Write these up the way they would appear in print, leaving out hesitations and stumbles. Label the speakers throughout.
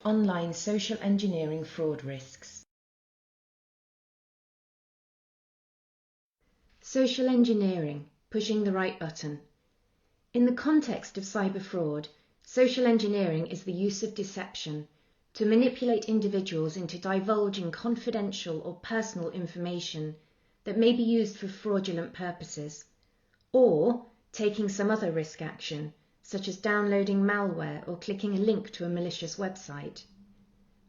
Speaker 1: Online social engineering fraud risks. Social engineering, pushing the right button. In the context of cyber fraud, social engineering is the use of deception to manipulate individuals into divulging confidential or personal information that may be used for fraudulent purposes, or taking some other risk action, such as downloading malware or clicking a link to a malicious website.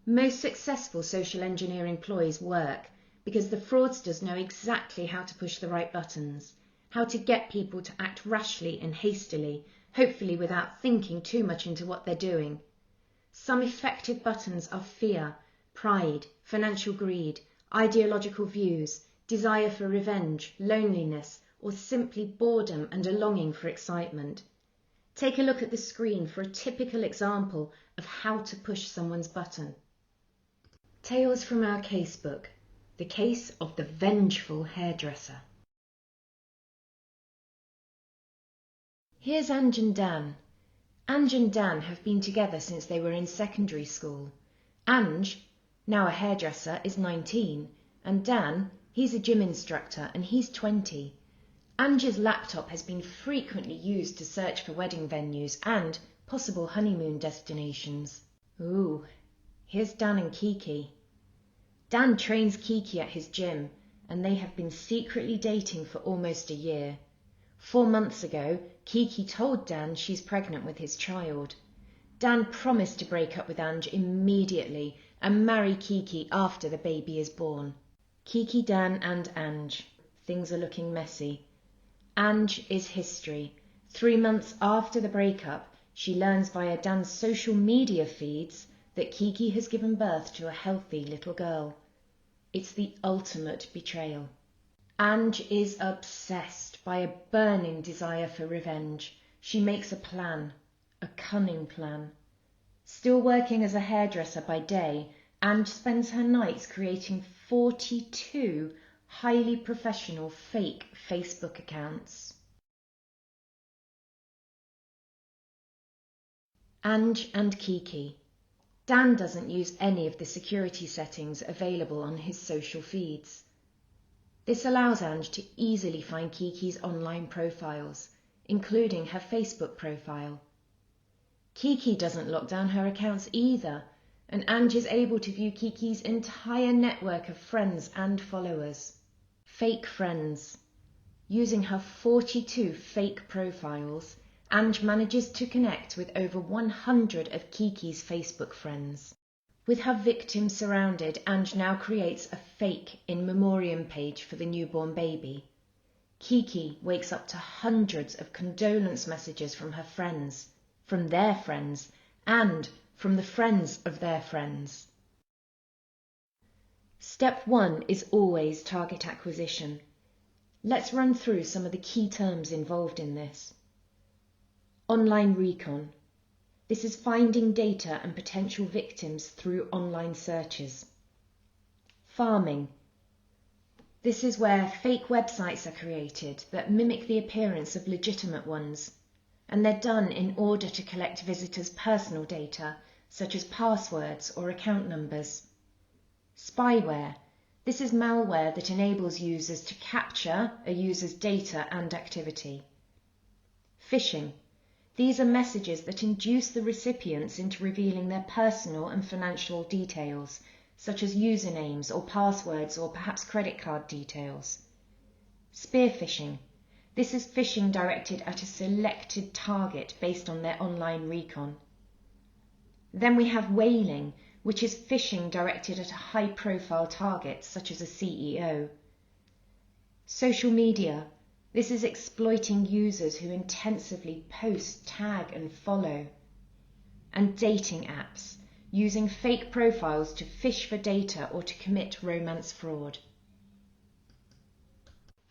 Speaker 1: Most successful social engineering ploys work because the fraudsters know exactly how to push the right buttons, how to get people to act rashly and hastily, hopefully without thinking too much into what they're doing. Some effective buttons are fear, pride, financial greed, ideological views, desire for revenge, loneliness, or simply boredom and a longing for excitement. Take a look at the screen for a typical example of how to push someone's button. Tales from our casebook. The case of the vengeful hairdresser. Here's Ange and Dan. Ange and Dan have been together since they were in secondary school. Ange, now a hairdresser, is 19, and Dan, he's a gym instructor and he's 20. Ange's laptop has been frequently used to search for wedding venues and possible honeymoon destinations. Ooh, here's Dan and Kiki. Dan trains Kiki at his gym, and they have been secretly dating for almost a year. 4 months ago, Kiki told Dan she's pregnant with his child. Dan promised to break up with Ange immediately and marry Kiki after the baby is born. Kiki, Dan and Ange. Things are looking messy. Ange is history. 3 months after the breakup, she learns via Dan's social media feeds that Kiki has given birth to a healthy little girl. It's the ultimate betrayal. Ange is obsessed by a burning desire for revenge. She makes a plan, a cunning plan. Still working as a hairdresser by day, Ange spends her nights creating 42 highly professional fake Facebook accounts. Ange and Kiki. Dan doesn't use any of the security settings available on his social feeds. This allows Ange to easily find Kiki's online profiles, including her Facebook profile. Kiki doesn't lock down her accounts either, and Ange is able to view Kiki's entire network of friends and followers. Fake friends. Using her 42 fake profiles, Ange manages to connect with over 100 of Kiki's Facebook friends. With her victim surrounded, Ange now creates a fake in memoriam page for the newborn baby. Kiki wakes up to hundreds of condolence messages from her friends, from their friends, and from the friends of their friends. Step 1 is always target acquisition. Let's run through some of the key terms involved in this. Online recon. This is finding data and potential victims through online searches. Farming. This is where fake websites are created that mimic the appearance of legitimate ones, and they're done in order to collect visitors' personal data, such as passwords or account numbers. Spyware. This is malware that enables users to capture a user's data and activity. Phishing. These are messages that induce the recipients into revealing their personal and financial details, such as usernames or passwords or perhaps credit card details. Spear phishing. This is phishing directed at a selected target based on their online recon. Then we have whaling, which is phishing directed at a high-profile target, such as a CEO. Social media. This is exploiting users who intensively post, tag and follow. And dating apps, using fake profiles to fish for data or to commit romance fraud.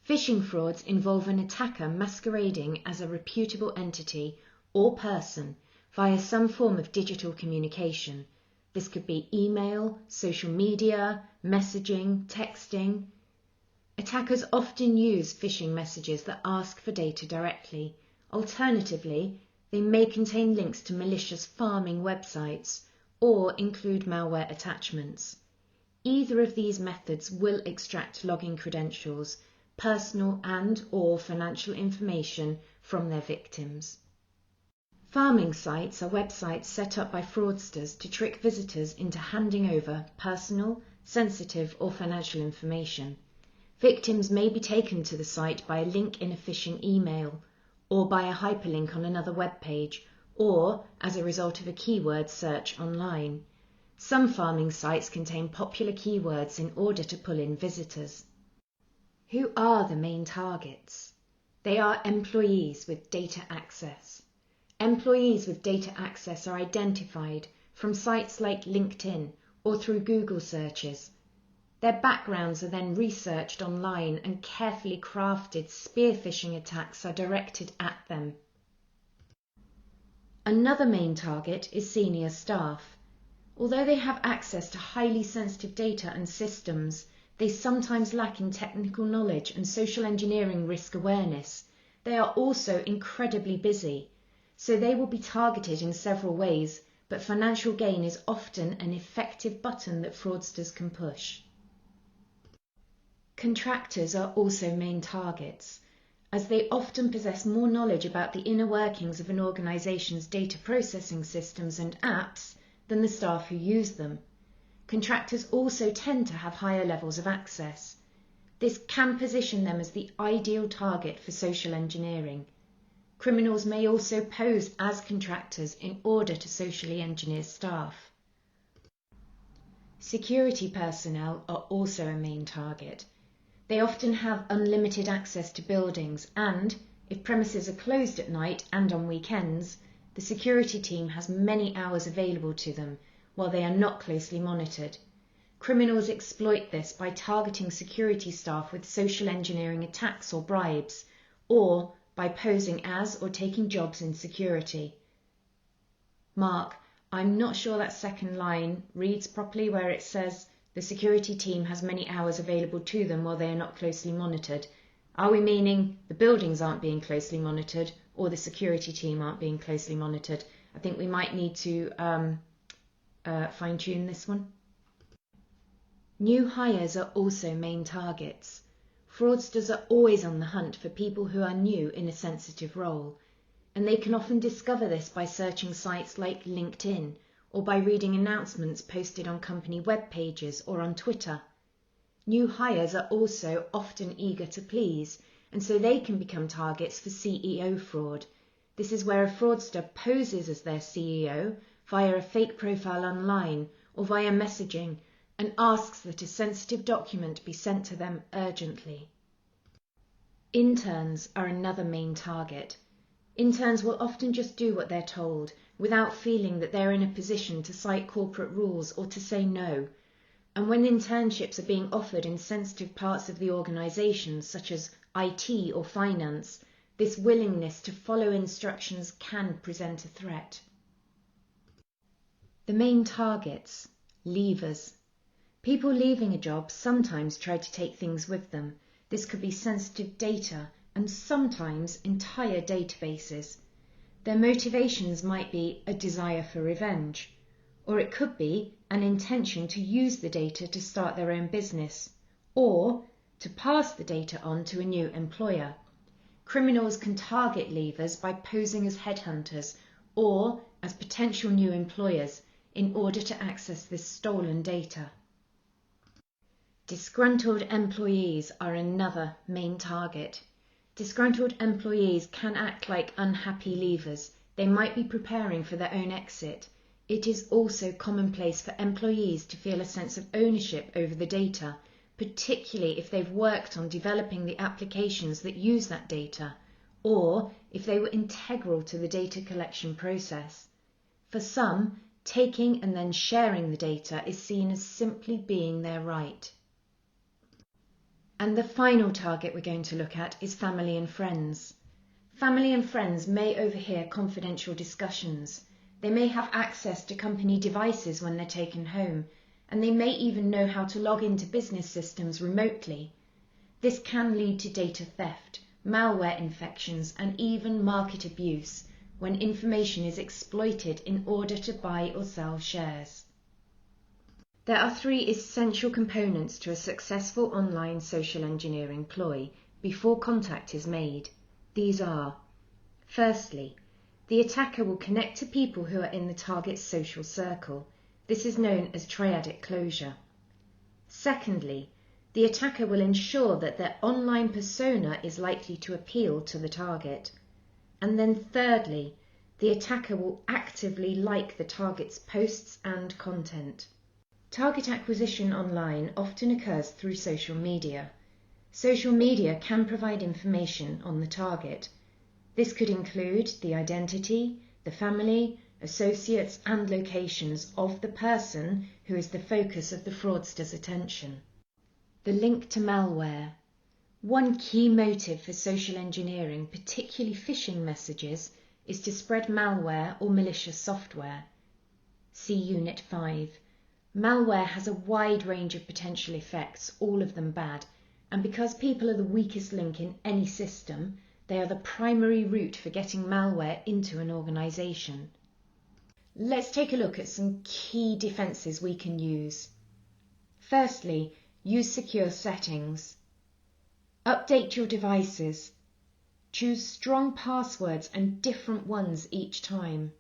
Speaker 1: Phishing frauds involve an attacker masquerading as a reputable entity or person via some form of digital communication. This could be email, social media, messaging, texting. Attackers often use phishing messages that ask for data directly. Alternatively, they may contain links to malicious farming websites or include malware attachments. Either of these methods will extract login credentials, personal and/or financial information from their victims. Farming sites are websites set up by fraudsters to trick visitors into handing over personal, sensitive, or financial information. Victims may be taken to the site by a link in a phishing email, or by a hyperlink on another web page, or as a result of a keyword search online. Some farming sites contain popular keywords in order to pull in visitors. Who are the main targets? They are employees with data access. Employees with data access are identified from sites like LinkedIn or through Google searches. Their backgrounds are then researched online and carefully crafted spear phishing attacks are directed at them. Another main target is senior staff. Although they have access to highly sensitive data and systems, they sometimes lack in technical knowledge and social engineering risk awareness. They are also incredibly busy, so they will be targeted in several ways, but financial gain is often an effective button that fraudsters can push. Contractors are also main targets, as they often possess more knowledge about the inner workings of an organization's data processing systems and apps than the staff who use them. Contractors also tend to have higher levels of access. This can position them as the ideal target for social engineering. Criminals may also pose as contractors in order to socially engineer staff. Security personnel are also a main target. They often have unlimited access to buildings and, if premises are closed at night and on weekends, the security team has many hours available to them while they are not closely monitored. Criminals exploit this by targeting security staff with social engineering attacks or bribes, or by posing as or taking jobs in security. Mark, I'm not sure that second line reads properly where it says the security team has many hours available to them while they are not closely monitored. Are we meaning the buildings aren't being closely monitored or the security team aren't being closely monitored? I think we might need to fine-tune this one. New hires are also main targets. Fraudsters are always on the hunt for people who are new in a sensitive role, and they can often discover this by searching sites like LinkedIn or by reading announcements posted on company web pages or on Twitter. New hires are also often eager to please, and so they can become targets for CEO fraud. This is where a fraudster poses as their CEO via a fake profile online or via messaging and asks that a sensitive document be sent to them urgently. Interns are another main target. Interns will often just do what they're told without feeling that they're in a position to cite corporate rules or to say no. And when internships are being offered in sensitive parts of the organisation, such as IT or finance, this willingness to follow instructions can present a threat. The main targets, leavers. People leaving a job sometimes try to take things with them. This could be sensitive data and sometimes entire databases. Their motivations might be a desire for revenge, or it could be an intention to use the data to start their own business, or to pass the data on to a new employer. Criminals can target leavers by posing as headhunters or as potential new employers in order to access this stolen data. Disgruntled employees are another main target. Disgruntled employees can act like unhappy leavers. They might be preparing for their own exit. It is also commonplace for employees to feel a sense of ownership over the data, particularly if they've worked on developing the applications that use that data, or if they were integral to the data collection process. For some, taking and then sharing the data is seen as simply being their right. And the final target we're going to look at is family and friends. Family and friends may overhear confidential discussions. They may have access to company devices when they're taken home, and they may even know how to log into business systems remotely. This can lead to data theft, malware infections, and even market abuse, when information is exploited in order to buy or sell shares. There are three essential components to a successful online social engineering ploy before contact is made. These are: firstly, the attacker will connect to people who are in the target's social circle. This is known as triadic closure. Secondly, the attacker will ensure that their online persona is likely to appeal to the target. And then thirdly, the attacker will actively like the target's posts and content. Target acquisition online often occurs through social media. Social media can provide information on the target. This could include the identity, the family, associates and locations of the person who is the focus of the fraudster's attention. The link to malware. One key motive for social engineering, particularly phishing messages, is to spread malware or malicious software. See Unit 5. Malware has a wide range of potential effects, all of them bad, and because people are the weakest link in any system, they are the primary route for getting malware into an organisation. Let's take a look at some key defences we can use. Firstly, use secure settings. Update your devices. Choose strong passwords and different ones each time.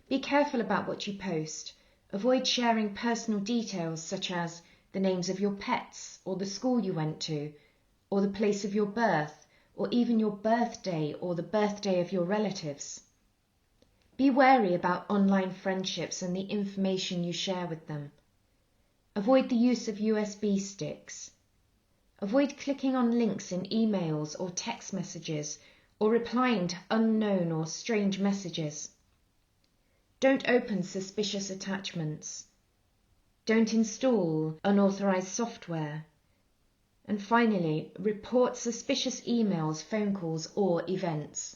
Speaker 1: Be careful about what you post. Avoid sharing personal details such as the names of your pets, or the school you went to, or the place of your birth, or even your birthday or the birthday of your relatives. Be wary about online friendships and the information you share with them. Avoid the use of USB sticks. Avoid clicking on links in emails or text messages, or replying to unknown or strange messages. Don't open suspicious attachments. Don't install unauthorized software. And finally, report suspicious emails, phone calls, or events.